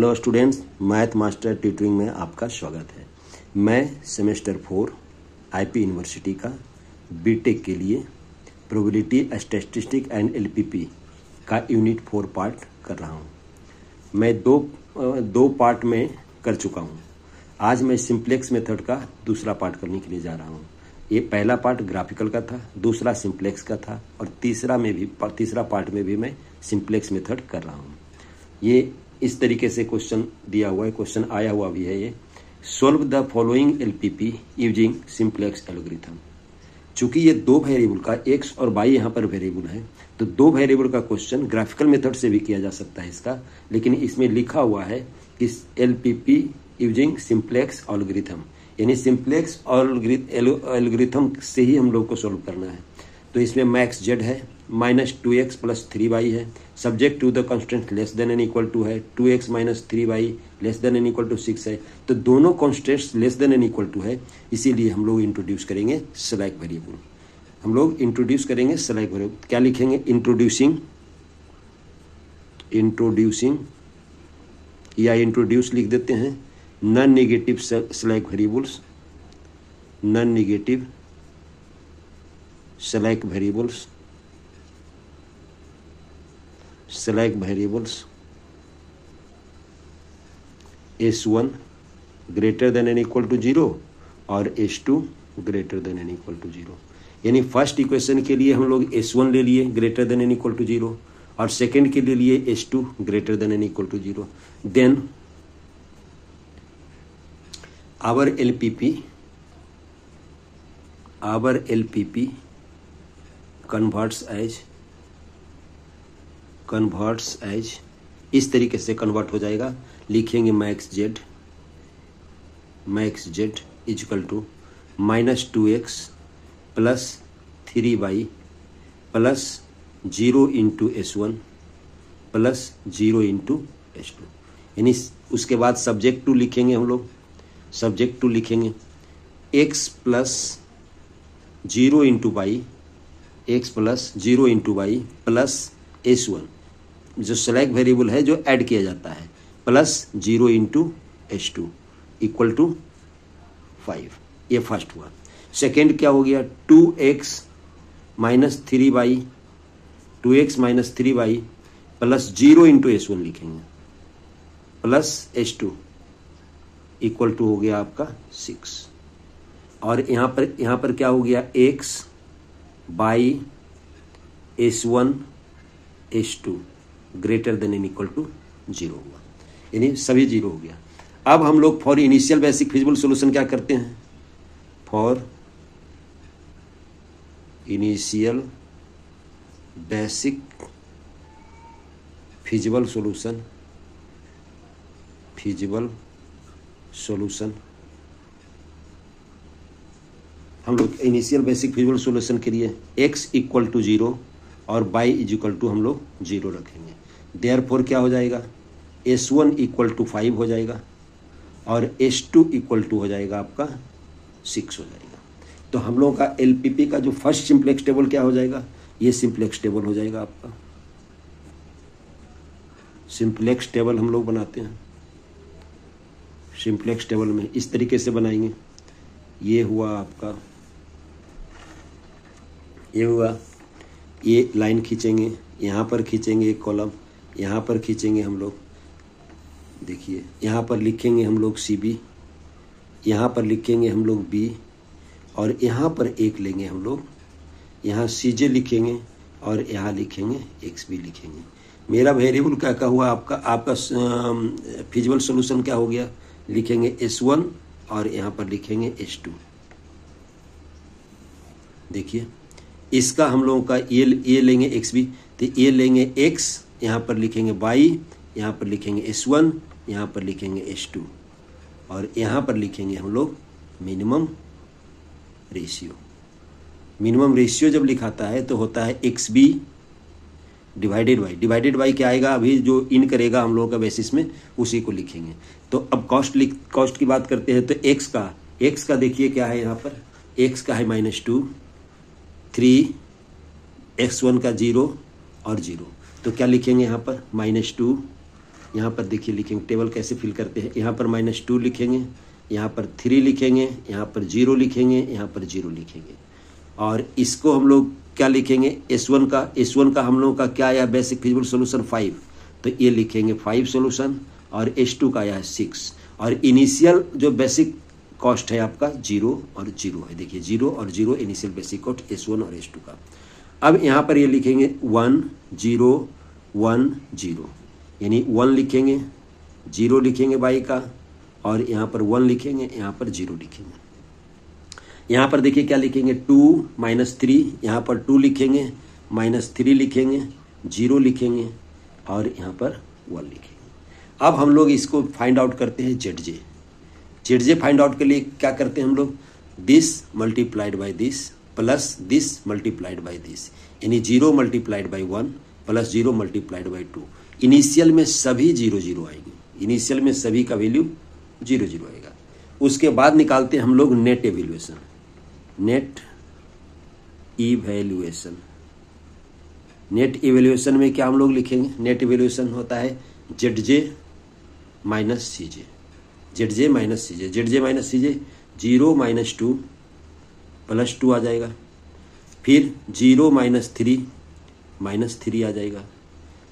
Hello students, math master tutoring में आपका स्वागत है। मैं सेमेस्टर 4 आईपी यूनिवर्सिटी का बीटेक के लिए प्रोबेबिलिटी स्टैटिस्टिक्स एंड एलपीपी का यूनिट 4 पार्ट कर रहा हूं। मैं दो पार्ट में कर चुका हूं। आज मैं सिंप्लेक्स मेथड का दूसरा पार्ट करने के लिए जा रहा हूं। ये पहला पार्ट ग्राफिकल का था, दूसरा सिंप्लेक्स का था और तीसरा पार्ट में भी मैं सिंप्लेक्स मेथड कर रहा हूं। ये इस तरीके से क्वेश्चन दिया हुआ है, क्वेश्चन आया हुआ भी है। ये solve the following LPP using simplex algorithm. चूंकि ये दो वेरिएबल का एक्स और वाई यहाँ पर वेरिएबल है, तो दो वेरिएबल का क्वेश्चन ग्राफिकल मेथड से भी किया जा सकता है इसका, लेकिन इसमें लिखा हुआ है कि एलपीपी यूजिंग सिंप्लेक्स एल्गोरिथम, यानी सिंप्लेक्स एल्गोरिथम से ही हम लोग को सोल्व करना है। तो इसमें मैक्स जेड है, -2x + 3y है, subject to the constant less than and equal to है, 2x - 3y less than and equal to 6 है। तो दोनों constants less than and equal to है, इसीलिए हम लोग इंट्रोड्यूस करेंगे स्लैक वेरिएबल। क्या लिखेंगे? इंट्रोड्यूस लिख देते हैं। Non negative slack variables, select variables s1 greater than n equal to 0 और s2 greater than n equal to 0। यानी फर्स्ट इक्वेशन के लिए हम लोग s1 ले लिए greater than n equal to 0 और सेकेंड के लिए लिए s2 greater than n equal to 0। Then our LPP converts as इस तरीके से कन्वर्ट हो जाएगा। लिखेंगे max z equal to -2x + 3y + 0 × s1 + 0 × s2। यानी उसके बाद सब्जेक्ट टू लिखेंगे हम लोग। सब्जेक्ट टू लिखेंगे x + 0 × y, x + 0 × y + s1 जो सेलेक्ट वेरिएबल है जो ऐड किया जाता है, + 0 × s2 इक्वल टू 5। ये फर्स्ट हुआ। सेकेंड क्या हो गया? 2x - 3y + 0 × s1 लिखेंगे + s2 इक्वल टू हो गया आपका 6। और यहाँ पर क्या हो गया? x by s1 s2 greater than and equal to 0 हुआ, यानी सभी 0 हो गया। अब हम लोग for initial basic feasible solution क्या करते हैं? For initial basic feasible solution हम लोग इनिशियल बेसिक फिजिबल सॉल्यूशन के लिए x इक्वल टू 0 और y इक्वल टू हम लोग 0 रखेंगे। देयरफॉर क्या हो जाएगा? s1 इक्वल टू 5 हो जाएगा और s2 इक्वल टू हो जाएगा आपका 6 हो जाएगा। तो हम लोगों का एलपीपी का जो फर्स्ट सिंप्लेक्स टेबल क्या हो जाएगा? ये सिंप्लेक्स टेबल हो जाएगा आपका। सिंप्लेक्स टेबल हम लोग बनाते हैं। सिंप्लेक्स टेबल में इस तरीके से बनाएंगे। ये हुआ आपका, ये लाइन खींचेंगे, यहाँ पर खींचेंगे एक कॉलम, यहाँ पर खींचेंगे हम लोग, देखिए यहाँ पर लिखेंगे हम लोग CB, यहाँ पर लिखेंगे हम लोग B और यहाँ पर एक लेंगे हम लोग, यहाँ CJ लिखेंगे और यहाँ लिखेंगे XB लिखेंगे। मेरा वेरिएबल क्या हुआ? आपका फिजिबल सॉल्यूशन क्या हो गया? लिखेंगे S1 और यहाँ पर लिखेंगे S2। देखिए इसका हम लोगों का ये लेंगे XB, तो ये लेंगे X, यहाँ पर लिखेंगे Y, यहाँ पर लिखेंगे S1, यहाँ पर लिखेंगे S2 और यहाँ पर लिखेंगे हम लोग मिनिमम रेशियो। मिनिमम रेशियो जब लिखाता है तो होता है XB डिवाइडेड बाई क्या आएगा? अभी जो इन करेगा हम लोगों का बेसिस में उसी को लिखेंगे। तो अब कॉस्ट की बात करते हैं। तो x का देखिए क्या है? यहाँ पर x का है -2, 3, x1 का 0 और 0। तो क्या लिखेंगे यहाँ पर? -2 यहाँ पर देखिए लिखेंगे, टेबल कैसे फिल करते हैं, यहाँ पर -2 लिखेंगे, यहाँ पर 3 लिखेंगे, यहाँ पर 0 लिखेंगे, यहाँ पर 0 लिखेंगे। और इसको हम लोग क्या लिखेंगे, S1 का हम लोगों का क्या आया बेसिक फिजिबल सोल्यूशन 5, तो ये लिखेंगे 5 सोल्यूशन, और S2 का आया है 6, और इनिशियल जो बेसिक कॉस्ट है आपका 0 और 0 है। देखिए 0 और 0 इनिशियल बेसिक कॉस्ट S1 और S2 का। अब यहाँ पर ये लिखेंगे 1 0 1 0, यानी 1 लिखेंगे, 0 लिखेंगे बाई का, और यहाँ पर 1 लिखेंगे, यहाँ पर 0 लिखेंगे। यहाँ पर देखिए क्या लिखेंगे 2 -3, यहाँ पर 2 लिखेंगे, -3 लिखेंगे, 0 लिखेंगे, और यहाँ पर 1 लिखेंगे। अब हम लोग इसको फाइंड आउट करते हैं ZJ फाइंड आउट के लिए क्या करते हैं हम लोग, this multiplied by this plus this multiplied by this, यानी 0 multiplied by 1 plus 0 multiplied by 2। Initial में सभी 0 0 आएंगे, इनिशियल में सभी का वैल्यू 0 0 आएगा। उसके बाद निकालते हैं हम लोग नेट इवैल्यूएशन। नेट इवैल्यूएशन में क्या हम लोग लिखेंगे, नेट इवैल्यूएशन होता है ZJ minus CJ, ZJ minus CJ, 0 -2 plus 2 आ जाएगा, फिर 0 -3 आ जाएगा,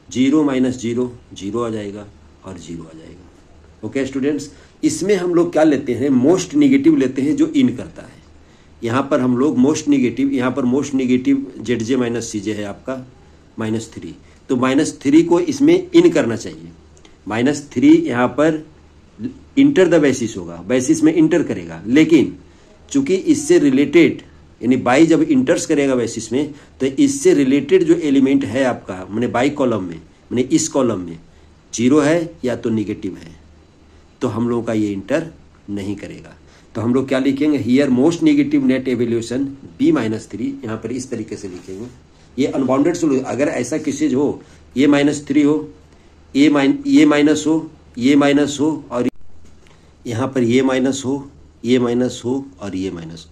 0 -0 0 आ जाएगा, और 0 आ जाएगा। ओके स्टूडेंट्स, इसमें हम लोग क्या लेते हैं, मोस्ट निगेटिव लेते हैं जो इन करता है। यहाँ पर हम लोग मोस्ट निगेटिव, यहाँ पर most negative ZJ minus CJ है आपका -3, तो -3 को इसमें इन करना चाहिए। -3 यहाँ पर इंटर द बेसिस होगा, बेसिस में इंटर करेगा, लेकिन चूंकि इससे रिलेटेड, यानी बाई जब इंटर्स करेगा बेसिस में, तो इससे रिलेटेड जो एलिमेंट है आपका मैंने बाई कॉलम में, मैंने इस कॉलम में 0 है या तो निगेटिव है, तो हम लोगों का ये इंटर नहीं करेगा। तो हम लोग क्या लिखेंगे, here most negative net evaluation B -3, यहाँ पर इस तरीके से लिखेंगे। ये अनबाउंडेड सोल्यूशन, अगर ऐसा किसी हो, ये -3 हो, ये माइनस हो, ये माइनस हो, और यहाँ पर ये माइनस हो, ये माइनस हो, और ये माइनस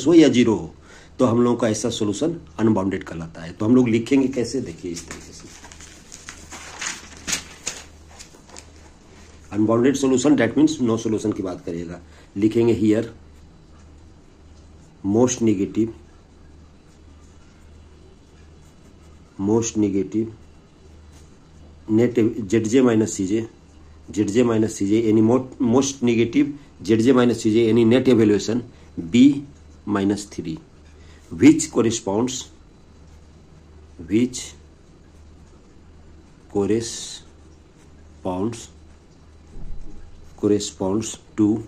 हो या 0 हो, तो हम लोगों का ऐसा सोल्यूशन अनबाउंडेड कहलाता है। तो हम लोग लिखेंगे कैसे, देखिए इस तरीके से, unbounded solution that means no solution की बात करिएगा। लिखेंगे here most negative net ZJ minus CJ, यानी most negative ZJ minus CJ, यानी net evaluation B -3, which corresponds to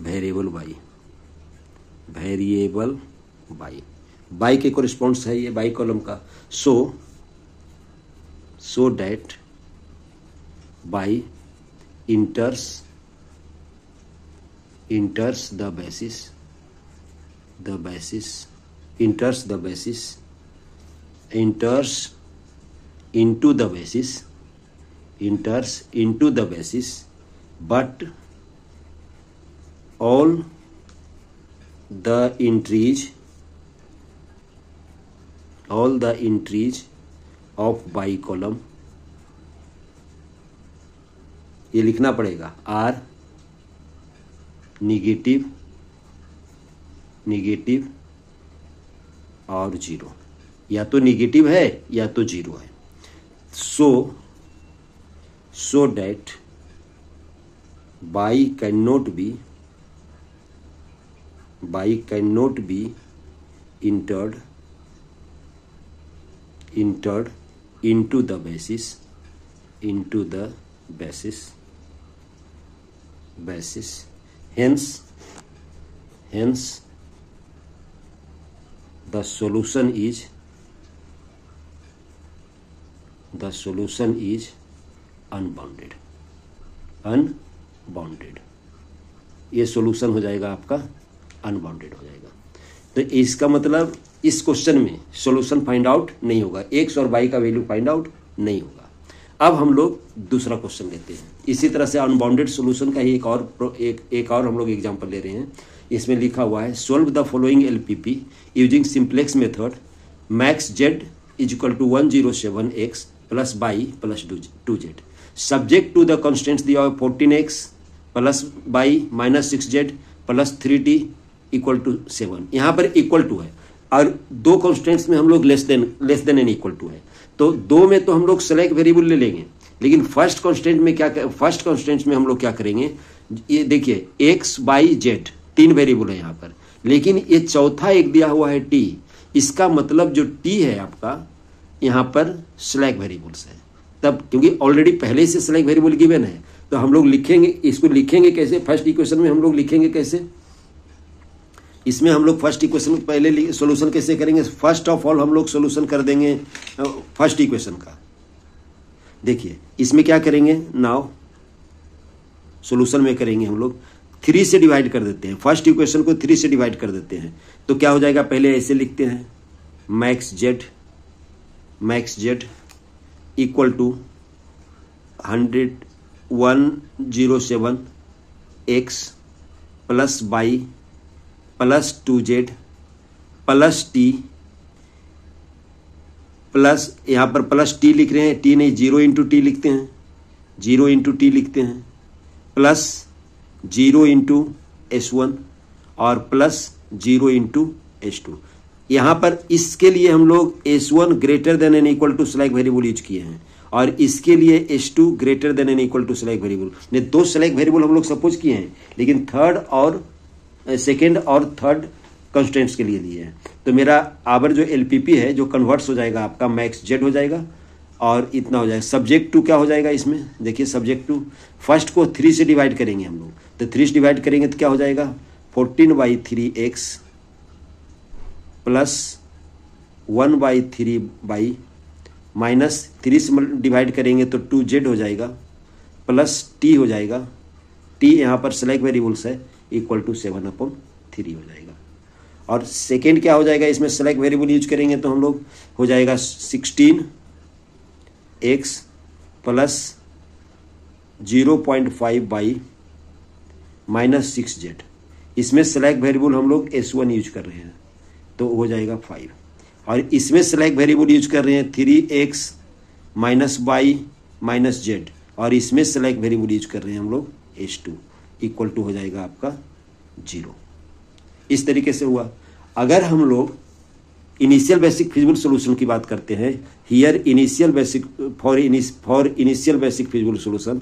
variable y के कोरिस्पॉन्ड्स है ये बाई कॉलम का। So that y enters the basis into the basis, but all the entries of by column, ये लिखना पड़ेगा, are negative और 0, या तो निगेटिव है या तो 0 है। so that by cannot be entered into the basis, hence the solution is unbounded. ये सॉल्यूशन हो जाएगा आपका अनबाउंडेड हो जाएगा। तो इसका मतलब इस क्वेश्चन में सॉल्यूशन फाइंड आउट नहीं होगा, x और y का वैल्यू फाइंड आउट नहीं होगा। अब हम लोग दूसरा क्वेश्चन लेते हैं। इसी तरह से अनबाउंडेड सॉल्यूशन का ही एक और हम लोग एग्जांपल ले रहे हैं। इसमें लिखा हुआ है solve the following LPP using simplex method, max z = 107x + y + 2z। Subject to the constants दिया हुआ 14x plus y minus 6z plus 3t equal to 7। यहाँ पर इक्वल टू है और दो कॉन्स्टेंट्स में हम लोग less than and equal to है, तो दो में तो हम लोग सेलेक्ट वेरिएबल ले लेंगे, लेकिन फर्स्ट कॉन्स्टेंट में हम लोग क्या करेंगे, ये देखिए x बाई जेड 3 वेरिएबल है यहाँ पर, लेकिन ये चौथा एक दिया हुआ है t, इसका मतलब जो t है आपका यहाँ पर सेलेक्ट वेरिएबल्स है। तब क्योंकि ऑलरेडी पहले से सेलेक्ट वेरिएबल गिवन है, तो हम लोग लिखेंगे, इसको लिखेंगे कैसे, फर्स्ट इक्वेशन में हम लोग लिखेंगे कैसे, इसमें हम लोग फर्स्ट इक्वेशन पहले सॉल्यूशन कैसे करेंगे, फर्स्ट ऑफ ऑल हम लोग सॉल्यूशन कर देंगे फर्स्ट इक्वेशन का। देखिए इसमें क्या करेंगे, नाउ सॉल्यूशन में करेंगे हम लोग 3 से डिवाइड कर देते हैं, फर्स्ट इक्वेशन को 3 से डिवाइड कर देते हैं, तो क्या हो जाएगा, पहले ऐसे लिखते हैं max z equal to 107 x plus y plus 2z plus t plus, यहाँ पर प्लस t लिख रहे हैं, t नहीं 0 इंटू टी लिखते हैं, 0 इंटू टी लिखते हैं, प्लस 0 इंटू s1 और प्लस 0 इंटू s2। यहाँ पर इसके लिए हम लोग s1 greater than and equal to slack variable use किए हैं और इसके लिए s2 greater than and equal to slack variable ने दो सेलेक्ट वेरिएबल हम लोग सपोज किए हैं, लेकिन सेकेंड और थर्ड कंस्टेंट्स के लिए लिए हैं। तो मेरा आवर जो LPP है जो कन्वर्ट्स हो जाएगा आपका मैक्स जेड हो जाएगा और इतना हो जाएगा। सब्जेक्ट टू क्या हो जाएगा इसमें, देखिए सब्जेक्ट टू फर्स्ट को 3 से डिवाइड करेंगे हम लोग, तो 3 से डिवाइड करेंगे तो क्या हो जाएगा 14/3x प्लस 1/3 माइनस 3 से डिवाइड करेंगे तो 2z हो जाएगा प्लस t हो जाएगा, t यहाँ पर सेलेक्ट वेरिएबल्स है इक्वल टू 7/3 हो जाएगा। और सेकेंड क्या हो जाएगा, इसमें सेलेक्ट वेरिएबल यूज करेंगे तो हम लोग हो जाएगा 16x plus 0.5 by minus 6z, इसमें सेलेक्ट वेरिएबल हम लोग s1 यूज कर रहे हैं तो हो जाएगा 5, और इसमें सेलेक्ट वेरिएबल यूज कर रहे हैं 3x minus by minus Z, और इसमें सेलेक्ट वेरिएबल यूज कर रहे हैं हम लोग s2 इक्वल टू हो जाएगा आपका 0। इस तरीके से हुआ। अगर हम लोग इनिशियल बेसिक फिजिबल सॉल्यूशन की बात करते हैं, here initial basic for initial basic feasible solution,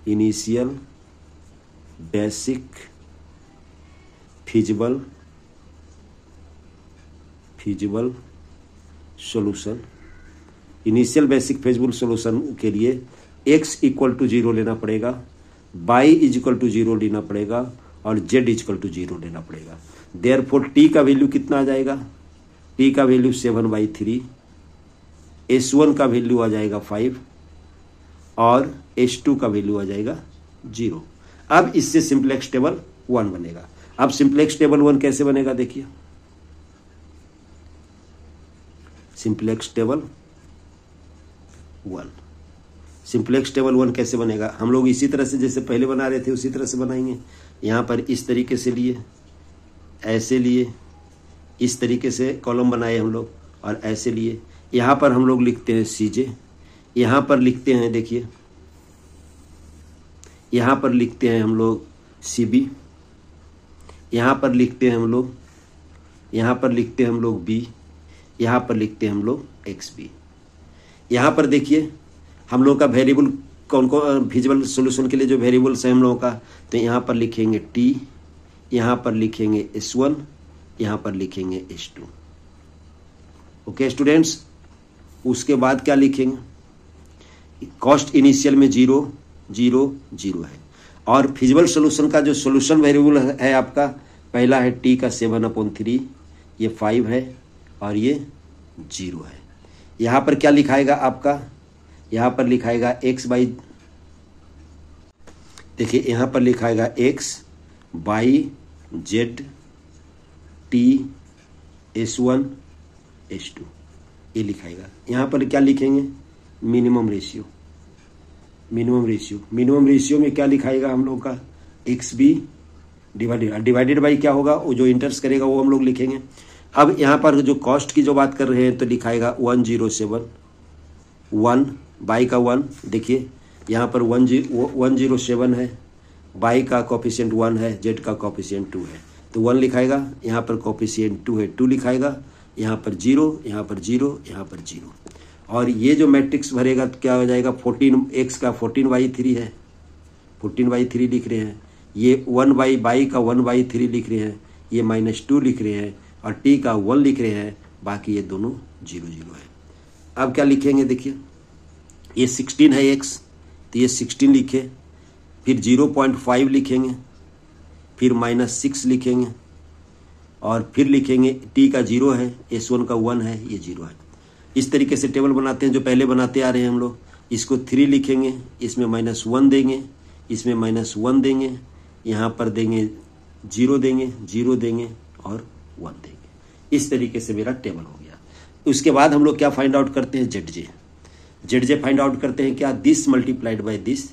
initial basic feasible solution, initial basic feasible solution के लिए x इक्वल टू 0 लेना पड़ेगा, y इज इक्वल टू 0 लेना पड़ेगा और z इज इक्वल टू 0 लेना पड़ेगा। देयरफॉर t का वैल्यू कितना आ जाएगा, t का वैल्यू 7/3, s1 का वैल्यू आ जाएगा 5 और s2 का वैल्यू आ जाएगा 0। अब इससे सिंपलेक्स टेबल 1 बनेगा। अब सिंपलेक्स टेबल 1 कैसे बनेगा, देखिए सिंपलेक्स टेबल 1 कैसे बनेगा, हम लोग इसी तरह से जैसे पहले बना रहे थे उसी तरह से बनाएंगे। यहाँ पर इस तरीके से लिए, ऐसे लिए, इस तरीके से कॉलम बनाए हम लोग और ऐसे लिए। यहाँ पर हम लोग लिखते हैं CJ, यहाँ पर लिखते हैं, देखिए यहाँ पर लिखते हैं हम लोग CB, यहाँ पर लिखते हैं हम लोग, यहाँ पर लिखते हैं हम लोग B, यहाँ पर लिखते हैं हम लोग XB। यहाँ पर देखिए हम लोग का वेरिएबल कौन कौन फिजिबल सॉल्यूशन के लिए जो वेरिएबल्स है हम लोगों का, तो यहाँ पर लिखेंगे T, यहाँ पर लिखेंगे S1, यहाँ पर लिखेंगे S2। ओके स्टूडेंट्स, उसके बाद क्या लिखेंगे, कॉस्ट इनिशियल में 0 0 0 है, और फिजिबल सॉल्यूशन का जो सॉल्यूशन वेरिएबल है आपका, पहला है T का 7/3, ये 5 है और ये 0 है। यहाँ पर क्या लिखाएगा आपका, यहाँ पर लिखाएगा x बाई, देखिए यहाँ पर लिखाएगा x by Z t s1 s2, ये लिखाएगा। यहाँ पर क्या लिखेंगे, मिनिमम रेशियो में क्या लिखाएगा हम लोग का, xb डिवाइडेड बाई क्या होगा, वो जो इंटर्स करेगा वो हम लोग लिखेंगे। अब यहाँ पर जो कॉस्ट की जो बात कर रहे हैं तो लिखाएगा 107 y का 1, देखिए यहाँ पर 107 है, y का कोफिशिएंट 1 है, z का कोफिशिएंट 2 है, तो 1 लिखाएगा, यहाँ पर कोफिशिएंट 2 है 2 लिखाएगा, यहाँ पर 0, यहाँ पर 0, यहाँ पर 0। और ये जो मैट्रिक्स भरेगा तो क्या हो जाएगा, 14x का 14/3 है, 14/3 लिख रहे हैं, ये 1/y का 1/3 लिख रहे हैं, ये -2 लिख रहे हैं, और t का 1 लिख रहे हैं, बाकी ये दोनों 0 0 है। अब क्या लिखेंगे, देखिए ये 16 है x, तो ये 16 लिखे, फिर 0.5 लिखेंगे, फिर -6 लिखेंगे, और फिर लिखेंगे t का 0 है, s1 का 1 है, ये 0 है। इस तरीके से टेबल बनाते हैं जो पहले बनाते आ रहे हैं हम लोग। इसको 3 लिखेंगे, इसमें -1 देंगे, इसमें -1 देंगे, यहाँ पर देंगे 0 देंगे, 0 देंगे और 1 देंगे। इस तरीके से मेरा टेबल हो गया। उसके बाद हम लोग क्या फाइंड आउट करते हैं, ZJ फाइंड आउट करते हैं क्या, this multiplied by this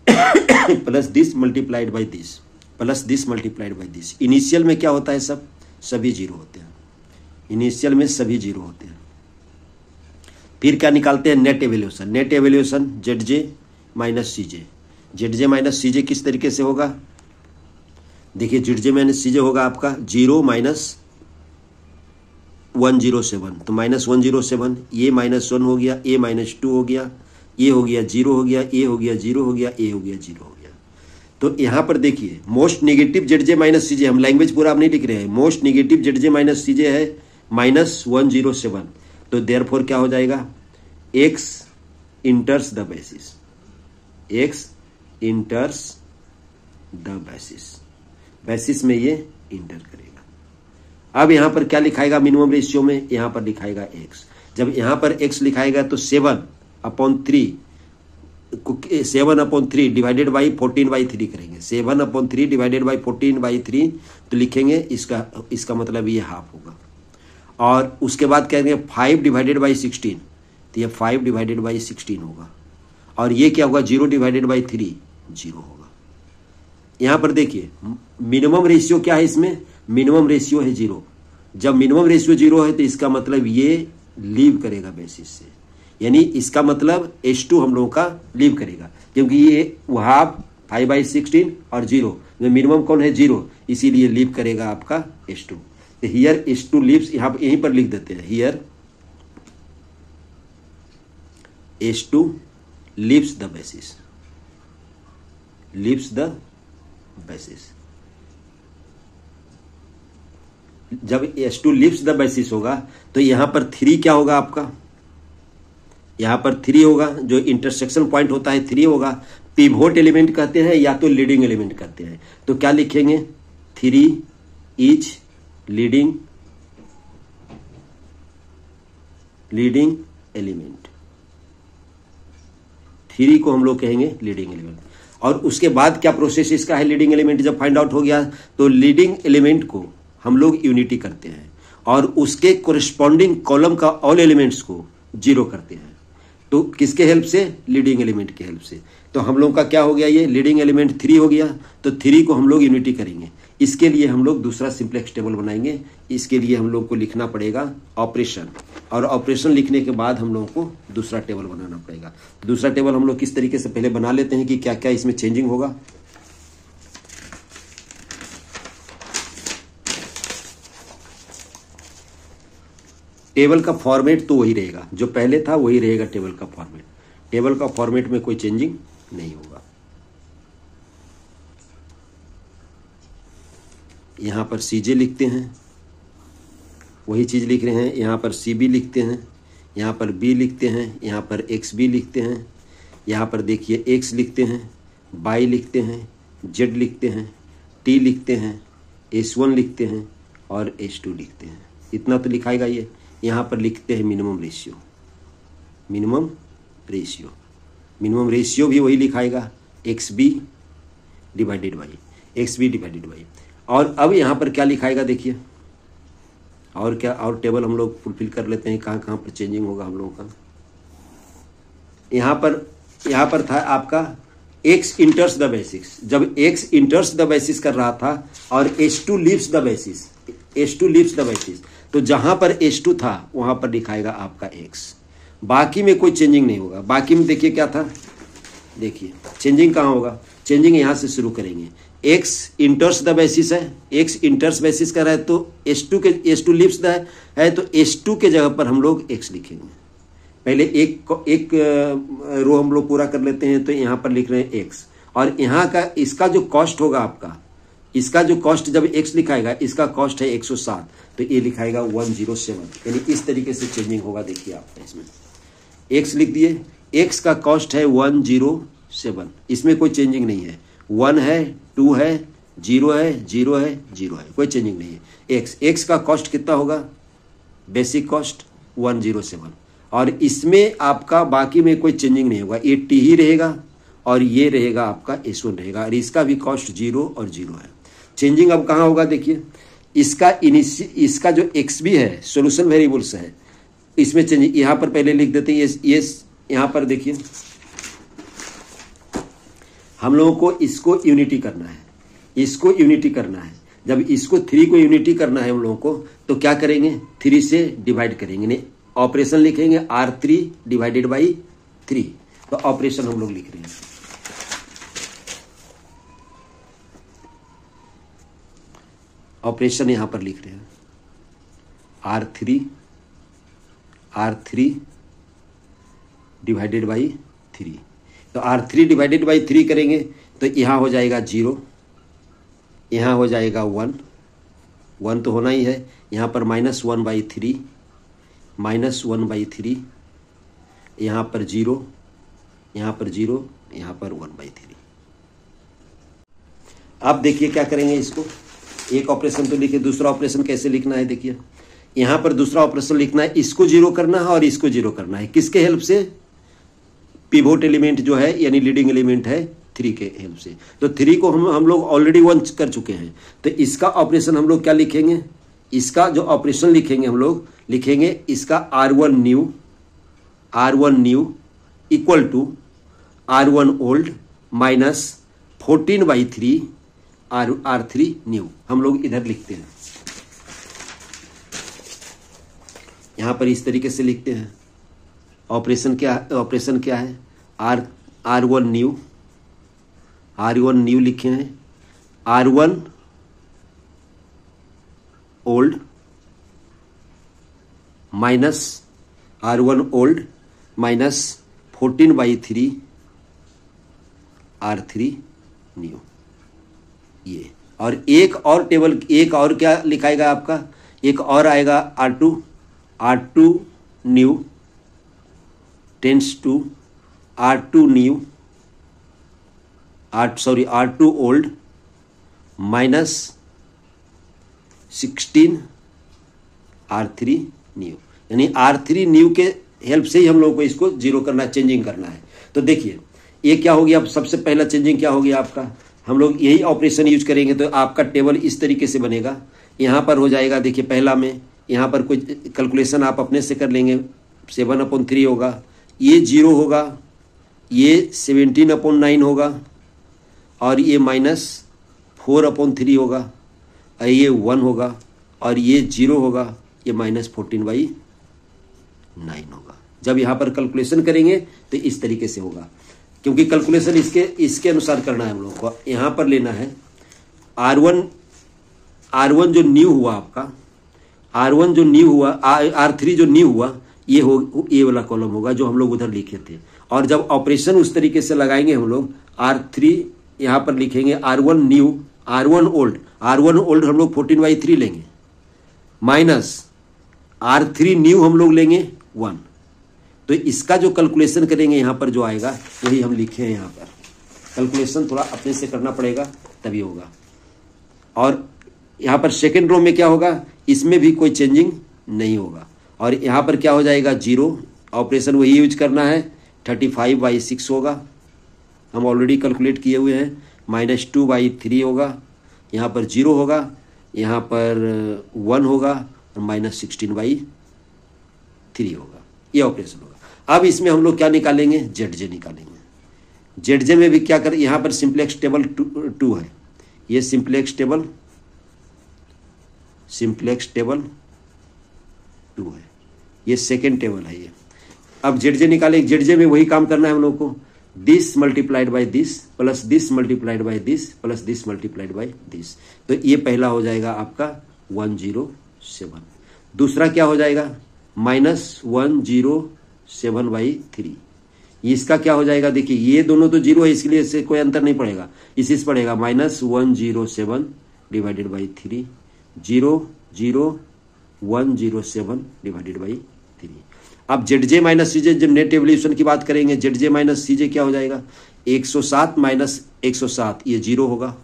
plus this multiplied by this plus this multiplied by this. Initial में क्या होता है, सभी 0 होते हैं, इनिशियल में सभी 0 होते हैं। फिर क्या निकालते हैं, net evaluation ZJ minus CJ किस तरीके से होगा, देखिए ZJ माइनस CJ होगा आपका 0 माइनस 107, तो -107, ये -1 हो गया, ये -2 हो गया, ये हो गया 0 हो गया, ये हो गया 0 हो गया, ये हो गया 0 हो गया। तो यहाँ पर देखिए most negative ZJ minus CJ, हम लैंग्वेज पूरा आप नहीं लिख रहे हैं, most negative ZJ minus CJ है -107, तो देयरफॉर क्या हो जाएगा, x इंटर्स the basis, x इंटर्स the basis में ये इंटर करेगा। अब यहां पर क्या लिखाएगा, मिनिमम रेशियो में यहां पर लिखाएगा x। जब यहां पर x लिखाएगा तो 7/3 डिवाइडेड बाई 14/3 करेंगे, 7/3 डिवाइडेड बाई 14/3, तो लिखेंगे इसका मतलब ये हाफ होगा। और उसके बाद कहेंगे 5 डिवाइडेड बाई 16, तो ये 5 डिवाइडेड बाई 16 होगा। और ये क्या होगा, 0 डिवाइडेड बाई 3 0 होगा। यहां पर देखिए मिनिमम रेशियो क्या है, इसमें मिनिमम रेशियो है 0। जब मिनिमम रेशियो 0 है तो इसका मतलब ये लीव करेगा बेसिस से, यानी इसका मतलब H2 हम लोगों का लीव करेगा, क्योंकि ये हाफ 5/16 और 0 में मिनिमम कौन है 0, इसीलिए लीव करेगा आपका H2। तो हियर H2 लीव्स, यहीं पर लिख देते हैं, here H2 leaves the basis, leaves the basis. जब H2 लीव्स द बेसिस होगा तो यहां पर 3 क्या होगा आपका, यहां पर 3 होगा, जो इंटरसेक्शन पॉइंट होता है 3 होगा। पिवोट एलिमेंट कहते हैं या तो लीडिंग एलिमेंट कहते हैं, तो क्या लिखेंगे, 3 इज लीडिंग एलिमेंट, 3 को हम लोग कहेंगे लीडिंग एलिमेंट। और उसके बाद क्या प्रोसेस इसका है, लीडिंग एलिमेंट जब फाइंड आउट हो गया तो लीडिंग एलिमेंट को हम लोग यूनिटी करते हैं और उसके कोरिस्पॉन्डिंग कॉलम का ऑल एलिमेंट्स को 0 करते हैं। तो किसके हेल्प से, लीडिंग एलिमेंट के हेल्प से। तो हम लोग का क्या हो गया, ये लीडिंग एलिमेंट 3 हो गया, तो 3 को हम लोग यूनिटी करेंगे। इसके लिए हम लोग दूसरा सिंप्लेक्स टेबल बनाएंगे। इसके लिए हम लोग को लिखना पड़ेगा ऑपरेशन, और ऑपरेशन लिखने के बाद हम लोगों को दूसरा टेबल बनाना पड़ेगा। दूसरा टेबल हम लोग किस तरीके से पहले बना लेते हैं कि क्या क्या इसमें चेंजिंग होगा। टेबल का फॉर्मेट तो वही रहेगा, जो पहले था वही रहेगा टेबल का फॉर्मेट। टेबल का फॉर्मेट में कोई चेंजिंग नहीं होगा। यहां पर CJ लिखते हैं, वही चीज लिख रहे हैं। यहां पर CB लिखते हैं, यहां पर B लिखते हैं, यहां पर XB लिखते हैं, यहां पर देखिए X लिखते हैं, Y लिखते हैं, Z लिखते हैं, T लिखते हैं, S1 लिखते हैं और S2 लिखते हैं। इतना तो लिखाएगा ये। यहां पर लिखते हैं मिनिमम रेशियो, मिनिमम रेशियो भी वही लिखाएगा, XB डिवाइडेड बाई। और अब यहां पर क्या लिखाएगा देखिए, और क्या, और टेबल हम लोग फुलफिल कर लेते हैं कहां कहां पर चेंजिंग होगा हम लोगों का। यहां पर था आपका x इंटर्स द बेसिस। जब x इंटर्स द बेसिस कर रहा था और H2 लीव्स द बेसिस, तो जहां पर H2 था वहां पर लिखाएगा आपका x, बाकी में कोई चेंजिंग नहीं होगा। बाकी में देखिए क्या था, देखिए चेंजिंग कहाँ होगा, चेंजिंग यहाँ से शुरू करेंगे। x इंटर्स द बेसिस है, x इंटर्स बेसिस का है तो S2 लिप्स द है तो S2 के जगह पर हम लोग x लिखेंगे। पहले एक रो हम लोग पूरा कर लेते हैं, तो यहाँ पर लिख रहे हैं x, और यहाँ का इसका जो कॉस्ट होगा आपका, इसका जो कॉस्ट जब x लिखाएगा, इसका कॉस्ट है 107, तो ये लिखाएगा 107, यानी इस तरीके से चेंजिंग होगा। देखिए आप इसमें x लिख दिए, x का कॉस्ट है 107, इसमें कोई चेंजिंग नहीं है, 1 है, 2 है, 0 है, 0 है, 0 है, कोई चेंजिंग नहीं है। x का कॉस्ट कितना होगा, बेसिक कॉस्ट 107, और इसमें आपका बाकी में कोई चेंजिंग नहीं होगा, ये t ही रहेगा और ये रहेगा आपका S1 रहेगा, और इसका भी कॉस्ट 0 और 0 है। चेंजिंग अब कहाँ होगा, देखिए इसका जो x भी है सोल्यूशन वेरिएबल्स है, इसमें चेंजिंग यहाँ पर पहले लिख देते हैं। ये यहाँ पर देखिए हम लोगों को इसको यूनिटी करना है, इसको यूनिटी करना है। जब इसको 3 को यूनिटी करना है हम लोगों को, तो क्या करेंगे, 3 से डिवाइड करेंगे, नहीं ऑपरेशन लिखेंगे R3 डिवाइडेड बाई 3, तो ऑपरेशन हम लोग लिख रहे हैं। ऑपरेशन यहां पर लिख रहे हैं R3 डिवाइडेड बाई 3, तो R3 डिवाइडेड बाई 3 करेंगे तो यहाँ हो जाएगा 0, यहाँ हो जाएगा 1 तो होना ही है, यहाँ पर -1/3, -1/3, यहाँ पर 0, यहाँ पर 0, यहाँ पर 1/3। अब देखिए क्या करेंगे, इसको एक ऑपरेशन तो लिखे, दूसरा ऑपरेशन कैसे लिखना है, देखिए यहाँ पर दूसरा ऑपरेशन लिखना है, इसको 0 करना है और इसको 0 करना है। किसके हेल्प से, पिवोट एलिमेंट जो है यानी लीडिंग एलिमेंट है 3 के हेल्प से। तो 3 को हम लोग ऑलरेडी 1 कर चुके हैं, तो इसका ऑपरेशन हम लोग क्या लिखेंगे, इसका जो ऑपरेशन लिखेंगे हम लोग लिखेंगे इसका R1 new equal to R1 old minus 14/3 R3 new, हम लोग इधर लिखते हैं, यहां पर इस तरीके से लिखते हैं। ऑपरेशन क्या है, R1 न्यू लिखे हैं, R1 old minus R1 old minus 14/3 R3 new, ये। और एक और टेबल, एक और क्या लिखाएगा आपका, एक और आएगा R2 new tends to R2 new R2 old minus 16 R3 new, यानी R3 न्यू के हेल्प से ही हम लोग को इसको 0 करना, चेंजिंग करना है। तो देखिए ये क्या हो गया, अब सबसे पहला चेंजिंग क्या हो गया आपका, हम लोग यही ऑपरेशन यूज करेंगे तो आपका टेबल इस तरीके से बनेगा। यहाँ पर हो जाएगा, देखिए पहला में यहाँ पर कोई कैलकुलेशन आप अपने से कर लेंगे, 7/3 होगा, ये 0 होगा, ये 17/9 होगा, और ये -4/3 होगा, और ये 1 होगा, और ये 0 होगा, ये -14/9 होगा। जब यहाँ पर कैलकुलेशन करेंगे तो इस तरीके से होगा, क्योंकि कैलकुलेशन इसके अनुसार करना है हम लोग को। यहाँ पर लेना है R1 जो न्यू हुआ आपका, R1 जो न्यू हुआ, R3 जो न्यू हुआ, ये वाला कॉलम होगा जो हम लोग उधर लिखे थे। और जब ऑपरेशन उस तरीके से लगाएंगे हम लोग, R3 यहाँ पर लिखेंगे R1 न्यू, R1 ओल्ड हम लोग 14/3 लेंगे, माइनस R3 न्यू हम लोग लेंगे 1, तो इसका जो कैलकुलेशन करेंगे यहाँ पर जो आएगा वही हम लिखे हैं। यहाँ पर कैलकुलेशन थोड़ा अपने से करना पड़ेगा तभी होगा। और यहाँ पर सेकेंड रो में क्या होगा, इसमें भी कोई चेंजिंग नहीं होगा, और यहाँ पर क्या हो जाएगा 0, ऑपरेशन वही यूज करना है, 35/6 होगा, हम ऑलरेडी कैलकुलेट किए हुए हैं, -2/3 होगा, यहाँ पर 0 होगा, यहाँ पर 1 होगा, और -16/3 होगा, ये ऑपरेशन होगा। अब इसमें हम लोग क्या निकालेंगे, ZJ निकालेंगे। ZJ में भी क्या करें, यहाँ पर सिंप्लेक्स टेबल 2 है, ये सिंप्लेक्स टेबल 2 है, ये सेकेंड टेबल है, अब जेड निकाले, जेड में वही काम करना है हम लोग को, this multiplied by this plus this multiplied by this plus this multiplied by this. तो ये पहला हो जाएगा आपका 107। दूसरा क्या हो जाएगा -107/3। इसका क्या हो जाएगा, देखिए ये दोनों तो जीरो है इसलिए इससे कोई अंतर नहीं पड़ेगा, इसी से पड़ेगा -107 डिवाइडेड बाई 3, 00107 डिवाइडेड बाई 3। अब जेड माइनस सीजे, जब नेट एवल्यूशन की बात करेंगे, जेड माइनस सीजे क्या हो जाएगा 107 माइनस 107, ये जीरो होगा।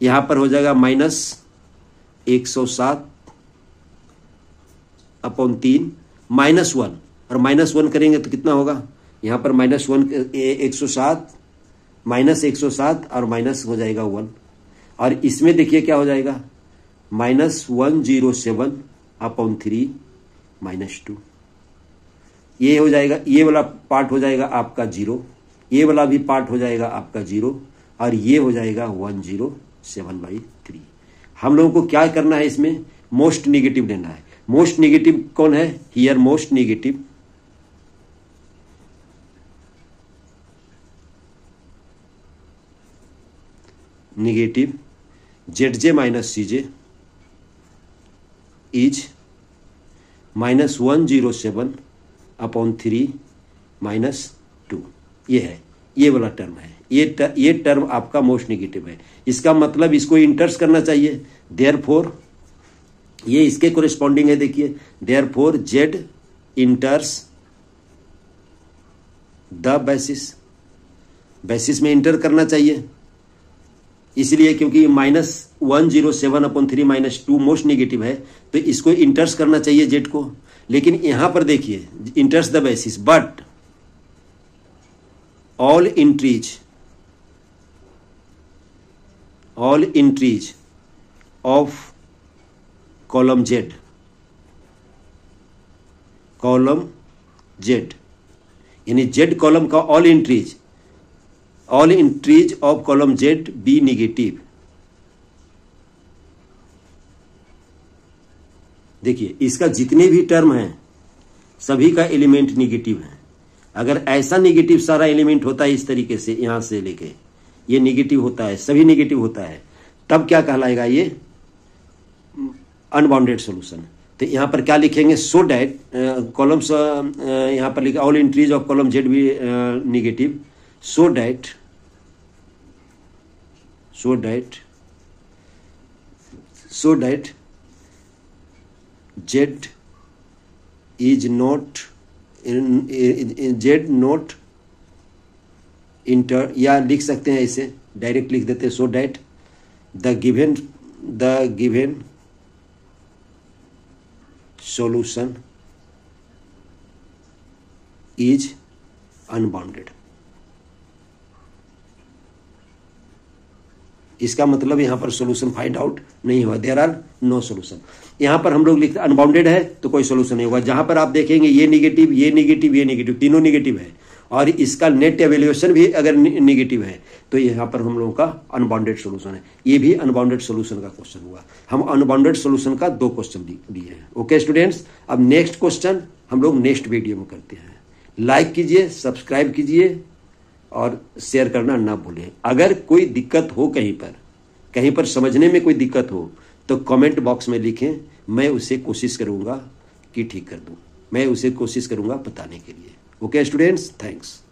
यहां पर हो जाएगा -107/3 -1, और -1 करेंगे तो कितना होगा, यहां पर -1 107 -107 और माइनस हो जाएगा 1, और इसमें देखिए क्या हो जाएगा -107/3 -2। ये हो जाएगा, ये वाला पार्ट हो जाएगा आपका 0, ये वाला भी पार्ट हो जाएगा आपका 0, और ये हो जाएगा 107/3। हम लोगों को क्या करना है, इसमें मोस्ट निगेटिव लेना है। मोस्ट निगेटिव कौन है, here most negative Z minus CJ is -107/3 -2। ये है, ये वाला टर्म है, ये टर्म आपका मोस्ट नेगेटिव है। इसका मतलब इसको इंटर्स करना चाहिए, देयरफॉर ये इसके कोरिस्पॉन्डिंग है। देखिए therefore Z इंटर्स the basis, basis में इंटर करना चाहिए, इसलिए क्योंकि -107/3 -2 मोस्ट नेगेटिव है, तो इसको इंटर्स करना चाहिए जेड को। लेकिन यहां पर देखिए enters the basis, but all entries of column z यानी जेड कॉलम का all entries of column z be negative. देखिए इसका जितने भी टर्म हैं सभी का एलिमेंट निगेटिव है। अगर ऐसा निगेटिव सारा एलिमेंट होता है इस तरीके से, यहां से लेके ये निगेटिव होता है, सभी निगेटिव होता है, तब क्या कहलाएगा, ये अनबाउंडेड सॉल्यूशन। तो यहां पर क्या लिखेंगे, सो डैट कॉलम्स यहां पर लिखे all entries of column z be negative, so that z is not enter, या लिख सकते हैं इसे डायरेक्ट लिख देते हैं, so that the given solution is unbounded. इसका मतलब यहां पर सॉल्यूशन फाइंड आउट नहीं हुआ, देयर आर नो सॉल्यूशन। यहां पर हम लोग लिखते अनबाउंडेड है तो कोई सॉल्यूशन नहीं होगा। जहां पर आप देखेंगे ये निगेटिव, ये निगेटिव, ये निगेटिव, तीनों निगेटिव है, और इसका नेट एवेल्यूएशन भी अगर निगेटिव है तो यहां पर हम लोगों का अनबाउंडेड सॉल्यूशन है। ये भी अनबाउंडेड सॉल्यूशन का क्वेश्चन हुआ। हम अनबाउंडेड सॉल्यूशन का 2 क्वेश्चन दिए हैं। ओके स्टूडेंट्स, अब नेक्स्ट क्वेश्चन हम लोग नेक्स्ट वीडियो में करते हैं। लाइक कीजिए, सब्सक्राइब कीजिए और शेयर करना ना भूलें। अगर कोई दिक्कत हो कहीं पर समझने में कोई दिक्कत हो तो कमेंट बॉक्स में लिखें, मैं उसे कोशिश करूंगा कि ठीक कर दूं, मैं उसे कोशिश करूंगा बताने के लिए। Okay students, thanks.